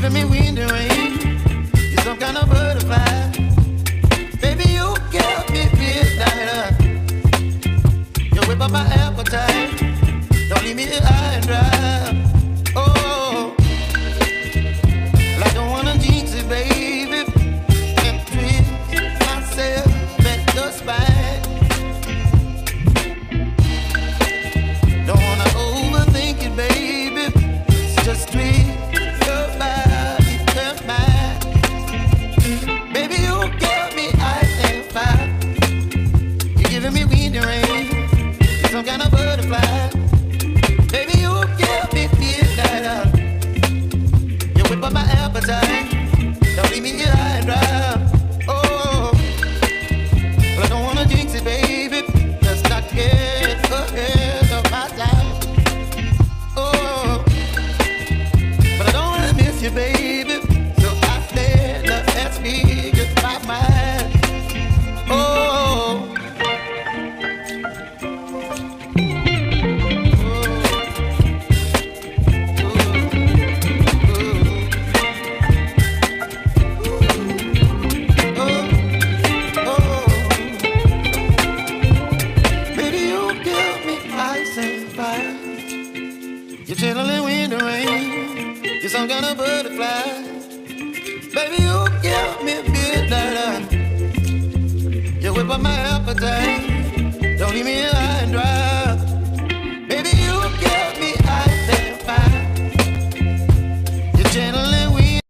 giving me wind and rain. You're some kind of butterfly. Baby, you give me midnight. You whip up my appetite. Don't leave me high and dry. Oh, well, I don't wanna jinx it, baby. And twist myself at the spine. Don't wanna overthink it, baby. It's just twist your body and mine. Baby, you give me ice and fire. You're giving me wind and rain. You're some kind of butterfly. Baby, you give me midnight. You whip up my appetite. Don't leave me here high and dry. Oh, well, I don't wanna jinx it, baby. Let's not get ahead of my time. Oh, but I don't wanna miss you, baby. So I stand up and speak my mind. Oh. You're chilling wind and rain. You're some kind of butterfly. Baby, you give me midnight. You whip up my appetite. Don't leave me high and dry.